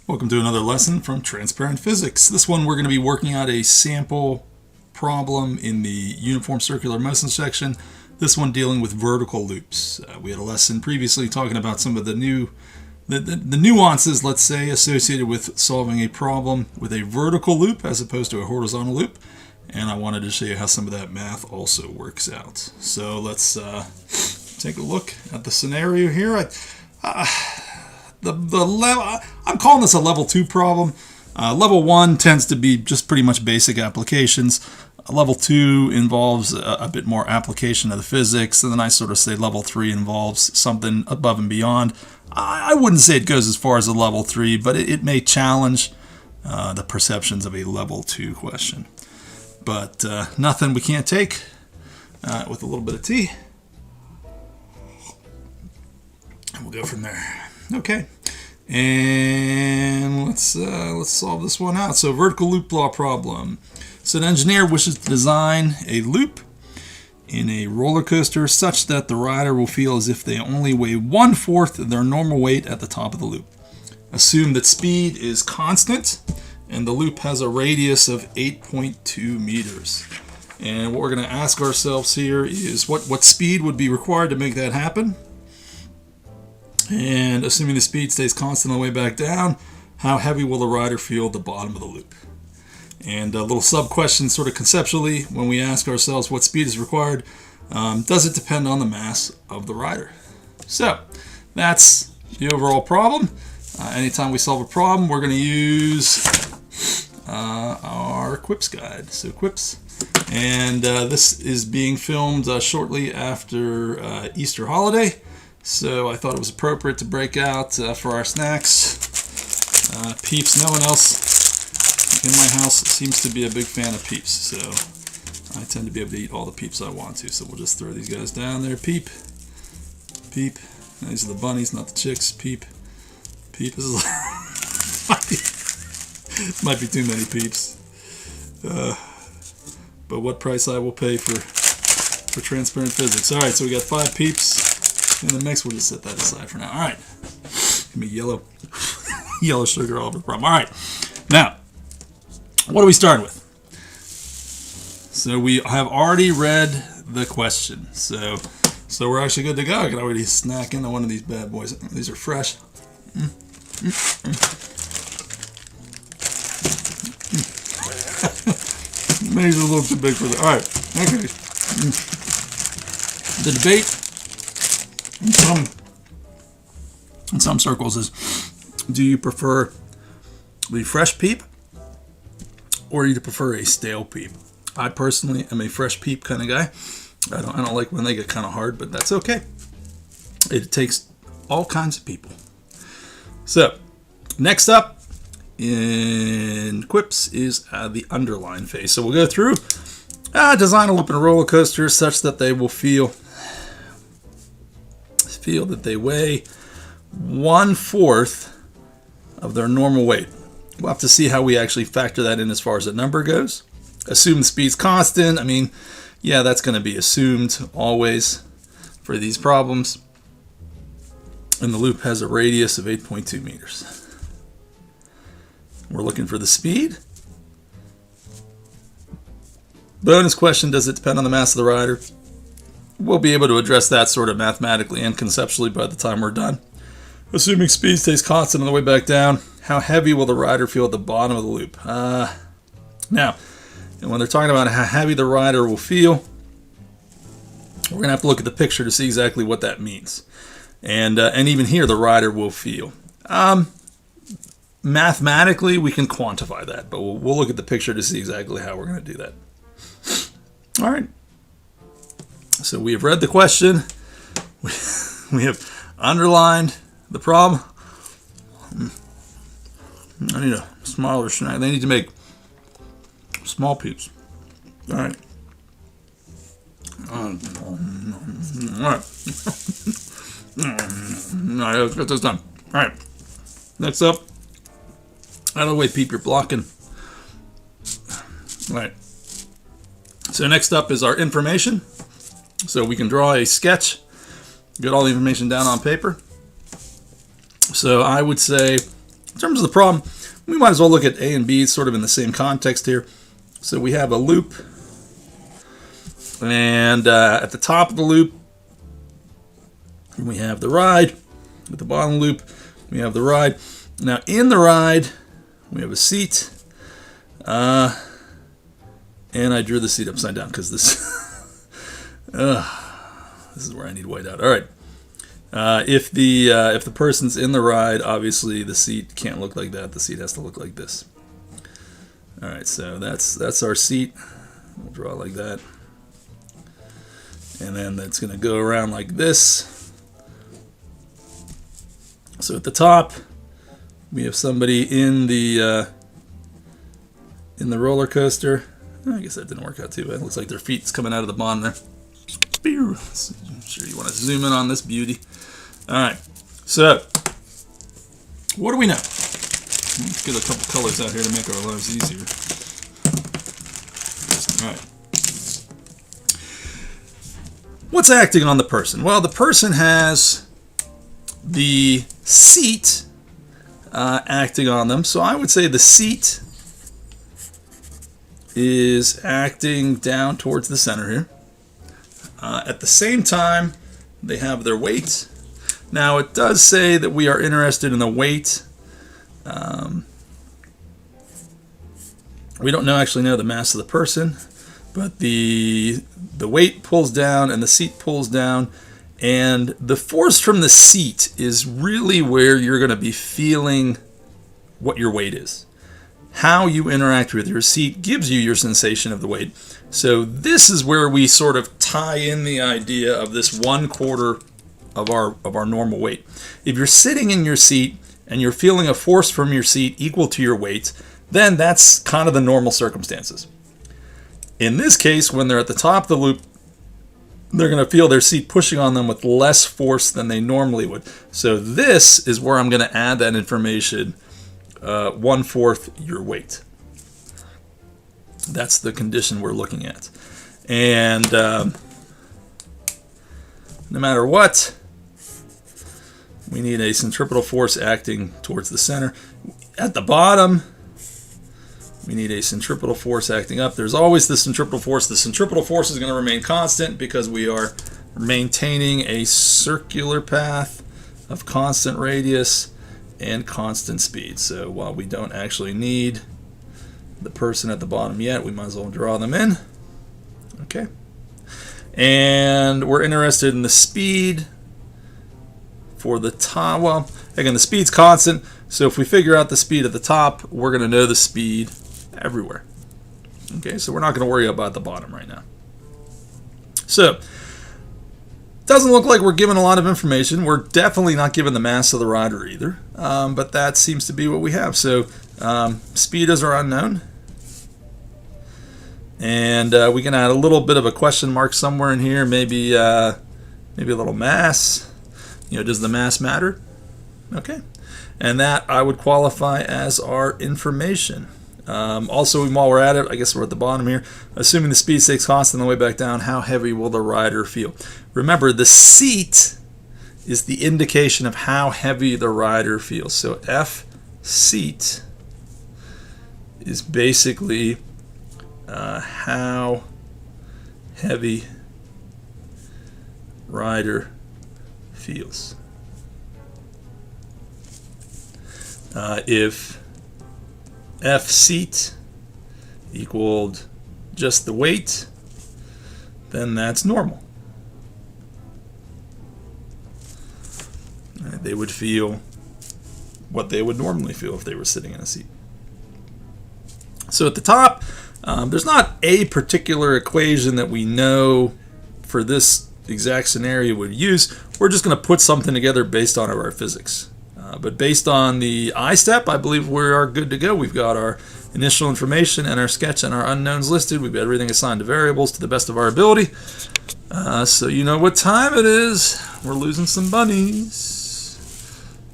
Welcome to another lesson from Transparent Physics. This one we're going to be working out a sample problem in the uniform circular motion section. This one dealing with vertical loops. We had a lesson previously talking about some of the nuances, let's say, associated with solving a problem with a vertical loop as opposed to a horizontal loop. And I wanted to show you how some of that math also works out. So let's take a look at the scenario here. I'm calling this a level 2 problem. Level 1 tends to be just pretty much basic applications. Level 2 involves a bit more application of the physics, and then I sort of say level 3 involves something above and beyond. I wouldn't say it goes as far as a level 3, but it may challenge the perceptions of a level 2 question. But nothing we can't take with a little bit of tea. And we'll go from there. Okay, and let's solve this one out. So vertical loop law problem. So an engineer wishes to design a loop in a roller coaster such that the rider will feel as if they only weigh 1/4 of their normal weight at the top of the loop. Assume that speed is constant and the loop has a radius of 8.2 meters. And what we're going to ask ourselves here is what speed would be required to make that happen? And assuming the speed stays constant on the way back down, how heavy will the rider feel at the bottom of the loop? And a little sub-question sort of conceptually, when we ask ourselves what speed is required, does it depend on the mass of the rider? So that's the overall problem. Anytime we solve a problem, we're going to use our Quips guide. So Quips. And this is being filmed shortly after Easter holiday. So I thought it was appropriate to break out for our snacks. Peeps, no one else in my house seems to be a big fan of Peeps, so I tend to be able to eat all the Peeps I want to. So we'll just throw these guys down there. Peep, Peep. These are the bunnies, not the chicks. Peep, Peep. This is might be too many Peeps. But what price I will pay for transparent physics. All right, so we got 5 Peeps in the mix. We'll just set that aside for now. All right. Give me yellow sugar all over the problem. All right. Now, what are we starting with? So we have already read the question. So we're actually good to go. I can already snack into one of these bad boys. These are fresh. Maybe a little too big for that. All right. Okay. The debate in some circles is, do you prefer the fresh Peep or do you prefer a stale Peep? I personally am a fresh Peep kind of guy. I don't like when they get kind of hard, but that's okay. It takes all kinds of people. So next up in Quips is the underline phase. So we'll go through design a loop in a roller coaster such that they will feel that they weigh 1/4 of their normal weight. We'll have to see how we actually factor that in as far as the number goes. Assume the speed's constant. I mean, yeah, that's going to be assumed always for these problems. And the loop has a radius of 8.2 meters. We're looking for the speed. Bonus question, does it depend on the mass of the rider? We'll be able to address that sort of mathematically and conceptually by the time we're done. Assuming speed stays constant on the way back down, how heavy will the rider feel at the bottom of the loop? Now, and when they're talking about how heavy the rider will feel, we're going to have to look at the picture to see exactly what that means. And even here, the rider will feel. Mathematically, we can quantify that, but we'll look at the picture to see exactly how we're going to do that. All right. So we have read the question. We have underlined the problem. I need a smaller snack. They need to make small Peeps. All right. All right. All right, let's get this done. All right. Next up. Out of the way, Peep, you're blocking. All right. So next up is our information. So we can draw a sketch, get all the information down on paper. So I would say In terms of the problem, we might as well look at A and B sort of in the same context here. So we have a loop, and at the top of the loop, we have the ride. At the bottom of the loop, we have the ride. Now in the ride, we have a seat, and I drew the seat upside down because this, this is where I need white out. All right. If the person's in the ride, obviously the seat can't look like that. The seat has to look like this. All right, so that's our seat. We'll draw it like that, and then that's going to go around like this. So at the top, we have somebody in the roller coaster. I guess that didn't work out too bad. It looks like their feet's coming out of the bottom there. I'm sure you want to zoom in on this beauty. All right, so what do we know? Let's get a couple colors out here to make our lives easier. All right. What's acting on the person? Well, the person has the seat acting on them. So I would say the seat is acting down towards the center here. At the same time, they have their weight. Now, it does say that we are interested in the weight. We don't actually know the mass of the person, but the weight pulls down and the seat pulls down. And the force from the seat is really where you're going to be feeling what your weight is. How you interact with your seat gives you your sensation of the weight. So this is where we sort of tie in the idea of this 1/4 of our normal weight. If you're sitting in your seat and you're feeling a force from your seat equal to your weight, then that's kind of the normal circumstances. In this case, when they're at the top of the loop, they're going to feel their seat pushing on them with less force than they normally would. So this is where I'm going to add that information, 1/4 your weight. That's the condition we're looking at. And no matter what, we need a centripetal force acting towards the center. At the bottom, we need a centripetal force acting up. There's always the centripetal force. The centripetal force is going to remain constant because we are maintaining a circular path of constant radius and constant speed. So while we don't actually need the person at the bottom yet, we might as well draw them in. Okay. And we're interested in the speed for the top. Well, again, the speed's constant. So if we figure out the speed at the top, we're going to know the speed everywhere. Okay, so we're not going to worry about the bottom right now. So, doesn't look like we're given a lot of information. We're definitely not given the mass of the rider either, but that seems to be what we have. So, speed is our unknown, and we can add a little bit of a question mark somewhere in here. Maybe a little mass. Does the mass matter? Okay, and that I would qualify as our information. Also, while we're at it, I guess we're at the bottom here. Assuming the speed stays constant on the way back down, how heavy will the rider feel? Remember, the seat is the indication of how heavy the rider feels. So F seat is basically how heavy rider feels. If F seat equaled just the weight, then that's normal. They would feel what they would normally feel if they were sitting in a seat. So at the top, there's not a particular equation that we know for this exact scenario would use. We're just going to put something together based on our physics. But based on the I step, I believe we are good to go. We've got our initial information and our sketch and our unknowns listed. We've got everything assigned to variables to the best of our ability. So you know what time it is. We're losing some bunnies.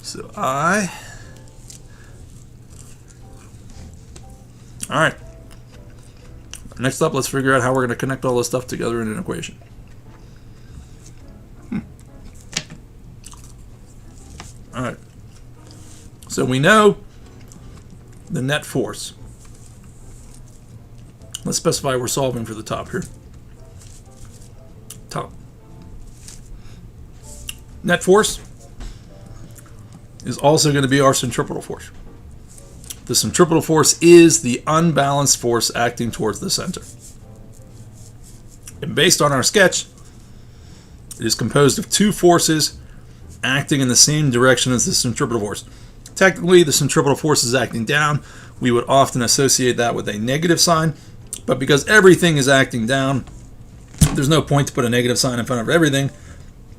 So I. All right. Next up, let's figure out how we're going to connect all this stuff together in an equation. All right. So we know the net force. Let's specify we're solving for the top here. Top. Net force is also going to be our centripetal force. The centripetal force is the unbalanced force acting towards the center. And based on our sketch, it is composed of two forces acting in the same direction as the centripetal force. Technically, the centripetal force is acting down. We would often associate that with a negative sign, but because everything is acting down, there's no point to put a negative sign in front of everything,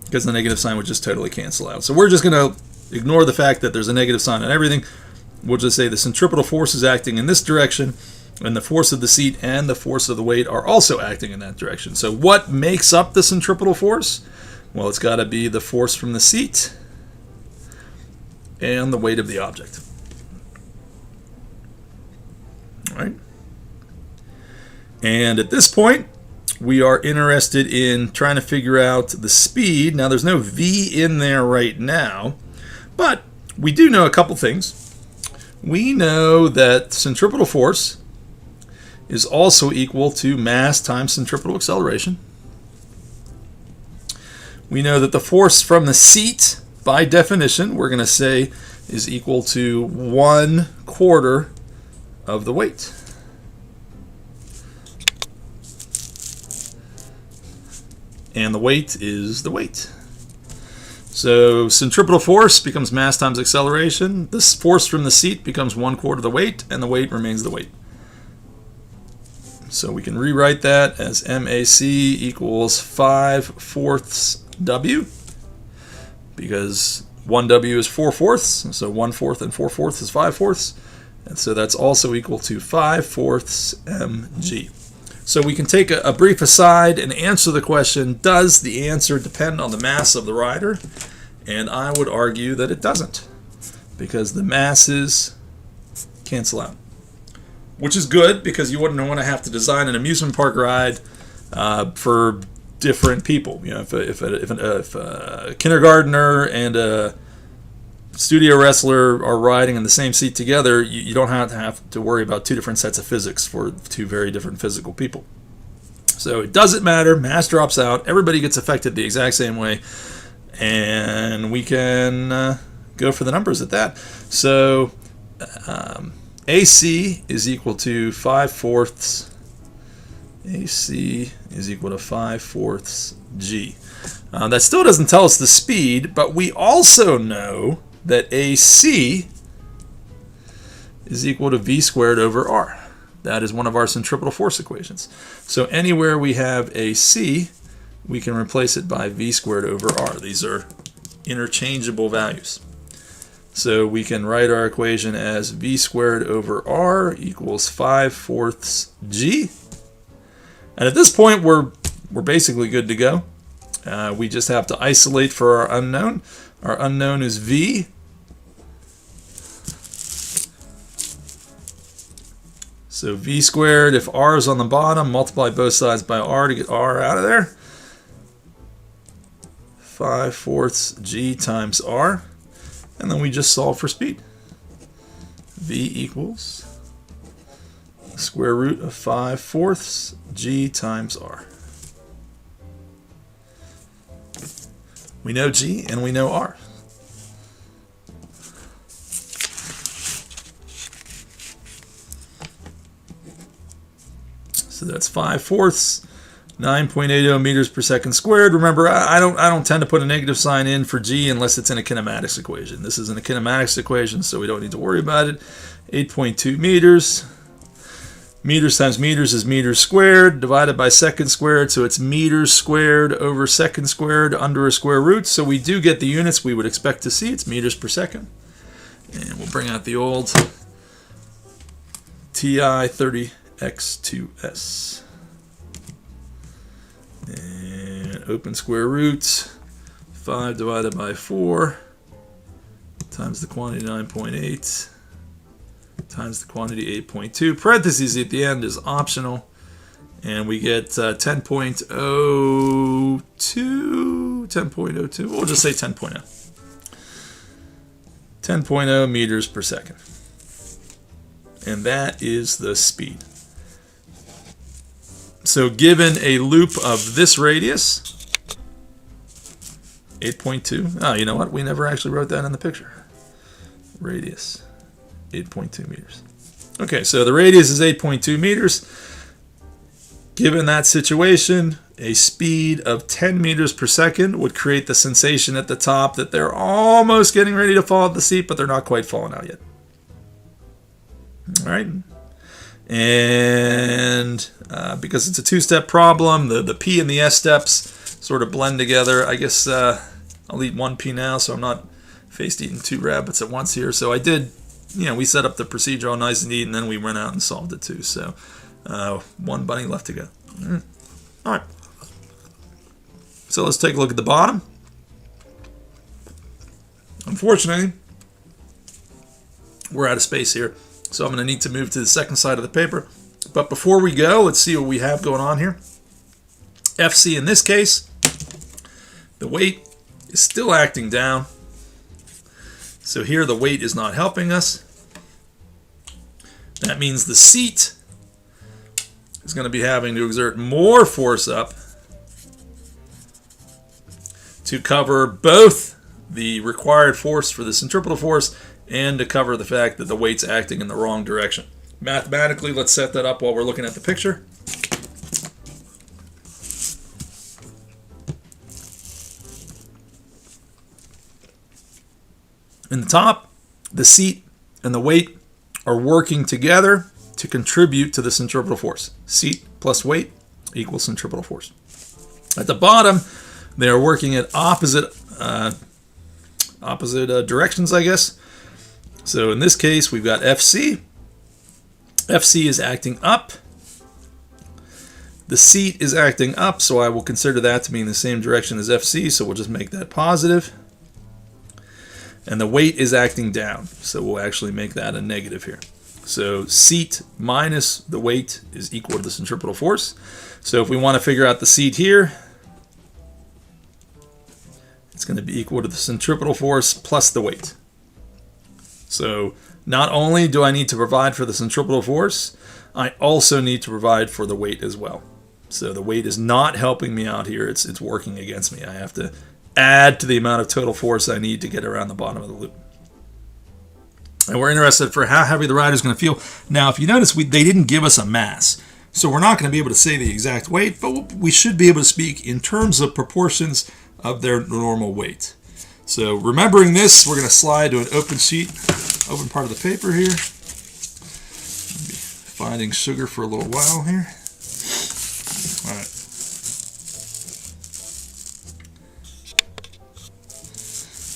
because the negative sign would just totally cancel out. So we're just going to ignore the fact that there's a negative sign on everything. We'll just say the centripetal force is acting in this direction, and the force of the seat and the force of the weight are also acting in that direction. So what makes up the centripetal force? Well, it's got to be the force from the seat and the weight of the object. All right. And at this point, we are interested in trying to figure out the speed. Now, there's no v in there right now, but we do know a couple things. We know that centripetal force is also equal to mass times centripetal acceleration. We know that the force from the seat, by definition, we're going to say is equal to 1/4 of the weight. And the weight is the weight. So centripetal force becomes mass times acceleration. This force from the seat becomes 1/4 of the weight, and the weight remains the weight. So we can rewrite that as MAC equals 5/4 W, because 1W is 4/4, so 1/4 and 4/4 is 5/4, and so that's also equal to 5/4 mg. So we can take a brief aside and answer the question, does the answer depend on the mass of the rider? And I would argue that it doesn't, because the masses cancel out. Which is good, because you wouldn't want to have to design an amusement park ride for different people. You know, if a kindergartner and a studio wrestler are riding in the same seat together, you don't have to worry about two different sets of physics for two very different physical people. So it doesn't matter. Mass drops out. Everybody gets affected the exact same way. And we can go for the numbers at that. So AC is equal to 5/4. AC is equal to 5/4 G. That still doesn't tell us the speed, but we also know that AC is equal to V squared over R. That is one of our centripetal force equations. So anywhere we have AC, we can replace it by V squared over R. These are interchangeable values. So we can write our equation as V squared over R equals 5/4 G. And at this point, we're basically good to go. We just have to isolate for our unknown. Our unknown is V. So V squared, if R is on the bottom, multiply both sides by R to get R out of there. 5/4 G times R. And then we just solve for speed. V equals the square root of 5/4 G times R. We know G and we know R. So that's 5/4, 9.80 meters per second squared. Remember, I don't tend to put a negative sign in for G unless it's in a kinematics equation. This isn't a kinematics equation, so we don't need to worry about it. 8.2 meters. Meters times meters is meters squared, divided by seconds squared, so it's meters squared over seconds squared under a square root. So we do get the units we would expect to see. It's meters per second. And we'll bring out the old TI 30X2S. And open square root, 5 divided by 4 times the quantity 9.8 times the quantity 8.2. Parentheses at the end is optional. And we get 10.02, 10.02, we'll just say 10.0. 10.0 meters per second. and that is the speed. So given a loop of this radius, 8.2. Oh, you know what? We never actually wrote that in the picture. Radius, 8.2 meters. Okay, so the radius is 8.2 meters. Given that situation, a speed of 10 meters per second would create the sensation at the top that they're almost getting ready to fall out the seat, but they're not quite falling out yet. All right. And because it's a two-step problem, the P and the S steps sort of blend together. I guess I'll eat one P now, so I'm not faced eating two rabbits at once here. So I did, we set up the procedure all nice and neat, and then we went out and solved it too. So one bunny left to go. All right. So let's take a look at the bottom. Unfortunately, we're out of space here, so I'm going to need to move to the second side of the paper. But before we go, let's see what we have going on here. FC in this case, the weight is still acting down. So here the weight is not helping us. That means the seat is going to be having to exert more force up to cover both the required force for the centripetal force and to cover the fact that the weight's acting in the wrong direction. Mathematically, let's set that up while we're looking at the picture. In the top, the seat and the weight are working together to contribute to the centripetal force. Seat plus weight equals centripetal force. At the bottom, they are working at opposite directions, I guess. So in this case, we've got FC. FC is acting up. The seat is acting up, so I will consider that to be in the same direction as FC, so we'll just make that positive. And the weight is acting down, so we'll actually make that a negative here. So seat minus the weight is equal to the centripetal force. So if we want to figure out the seat here, it's going to be equal to the centripetal force plus the weight. So not only do I need to provide for the centripetal force, I also need to provide for the weight as well. So the weight is not helping me out here. It's working against me. I have to add to the amount of total force I need to get around the bottom of the loop. And we're interested for how heavy the rider is going to feel. Now, if you notice, they didn't give us a mass. So we're not going to be able to say the exact weight, but we should be able to speak in terms of proportions of their normal weight. So remembering this, we're going to slide to an open sheet, open part of the paper here. I'll be finding sugar for a little while here. All right.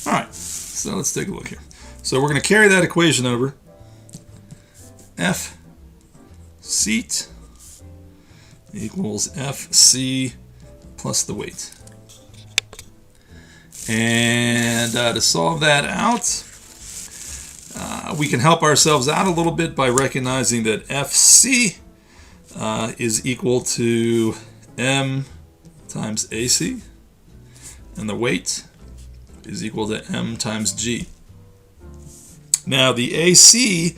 All right, so let's take a look here. So we're going to carry that equation over. F seat equals FC plus the weight. And to solve that out, we can help ourselves out a little bit by recognizing that FC is equal to M times AC, and the weight is equal to M times G. Now the AC,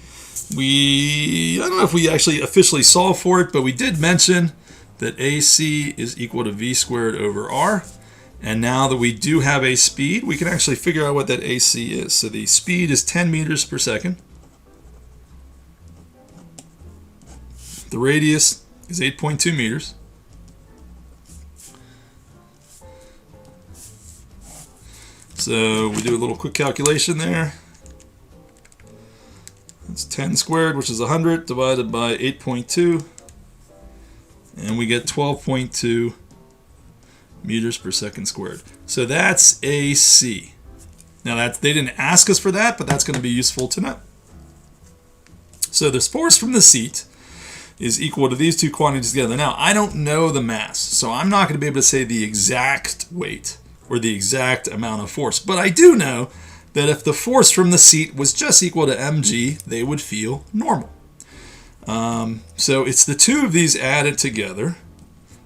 I don't know if we actually officially solved for it, but we did mention that AC is equal to V squared over R. And now that we do have a speed, we can actually figure out what that AC is. So the speed is 10 meters per second. The radius is 8.2 meters. So we do a little quick calculation there. It's 10 squared, which is 100, divided by 8.2. And we get 12.2 meters per second squared. So that's AC. Now they didn't ask us for that, but that's going to be useful to know. So this force from the seat is equal to these two quantities together. Now I don't know the mass, so I'm not going to be able to say the exact weight or the exact amount of force, but I do know that if the force from the seat was just equal to mg, they would feel normal. So it's the two of these added together.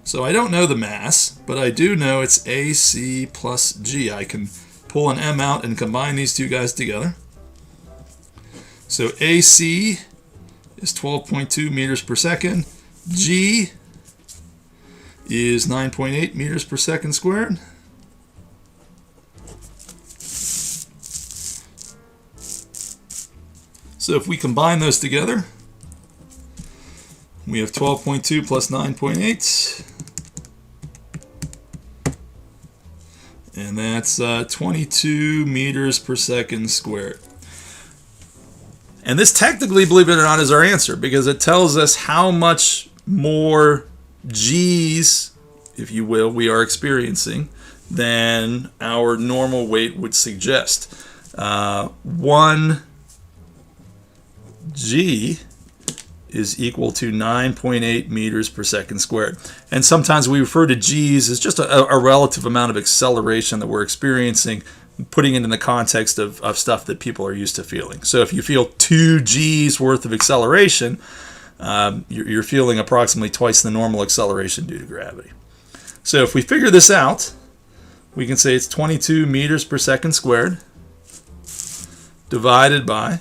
So I don't know the mass, but I do know it's AC plus G. I can pull an M out and combine these two guys together. So AC is 12.2 meters per second. G is 9.8 meters per second squared. So if we combine those together, we have 12.2 plus 9.8. And that's 22 meters per second squared. And this technically, believe it or not, is our answer because it tells us how much more G's, if you will, we are experiencing than our normal weight would suggest. 1 G is equal to 9.8 meters per second squared. And sometimes we refer to G's as just a relative amount of acceleration that we're experiencing, putting it in the context of stuff that people are used to feeling. So if you feel 2 G's worth of acceleration, you're feeling approximately twice the normal acceleration due to gravity. So if we figure this out, we can say it's 22 meters per second squared divided by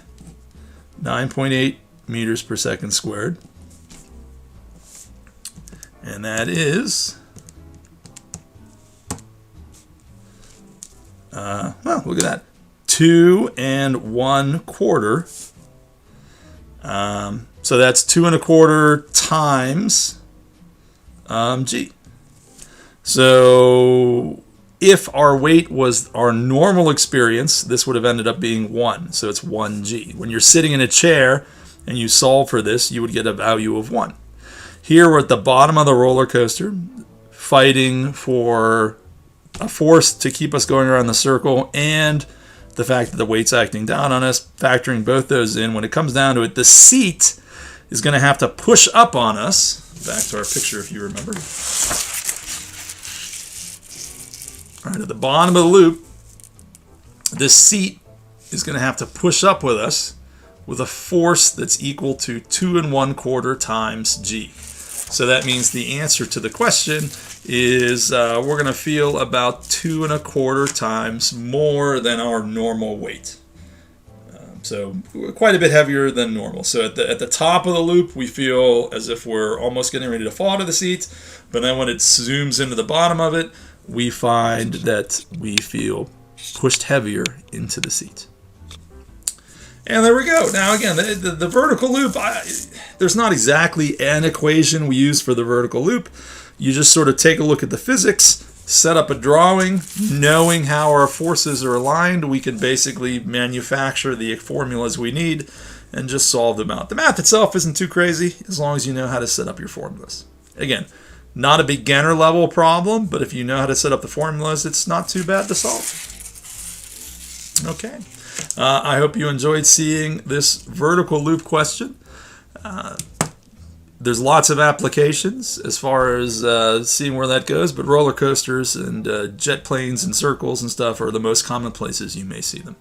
9.8 meters per second squared. And that is, well, look at that, 2 1/4. So that's 2 1/4 times G. So if our weight was our normal experience, this would have ended up being 1. So it's 1 G. When you're sitting in a chair and you solve for this, you would get a value of 1. Here we're at the bottom of the roller coaster, fighting for a force to keep us going around the circle and the fact that the weight's acting down on us, factoring both those in. When it comes down to it, the seat is going to have to push up on us. Back to our picture if you remember. All right, at the bottom of the loop, this seat is going to have to push up with us with a force that's equal to 2 1/4 times G. So that means the answer to the question is we're going to feel about 2 1/4 times more than our normal weight. So quite a bit heavier than normal. So at the top of the loop, we feel as if we're almost getting ready to fall to the seat. But then when it zooms into the bottom of it, we find that we feel pushed heavier into the seat. And there we go. Now again, the vertical loop, there's not exactly an equation we use for the vertical loop. You just sort of take a look at the physics, set up a drawing, knowing how our forces are aligned, we can basically manufacture the formulas we need and just solve them out. The math itself isn't too crazy as long as you know how to set up your formulas. Again, not a beginner level problem, but if you know how to set up the formulas, it's not too bad to solve. Okay. I hope you enjoyed seeing this vertical loop question. There's lots of applications as far as seeing where that goes, but roller coasters and jet planes and circles and stuff are the most common places you may see them.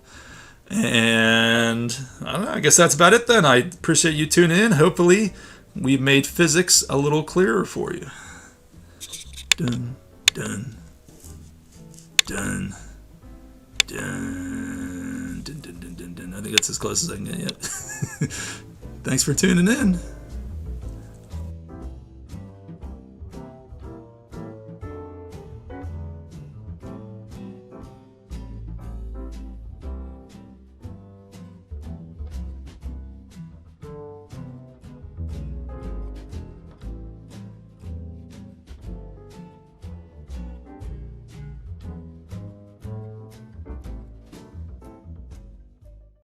And I don't know, I guess that's about it then. I appreciate you tuning in. Hopefully we've made physics a little clearer for you. Dun, dun, dun, dun, dun, dun, dun, dun, dun. I think that's as close as I can get yet. Thanks for tuning in.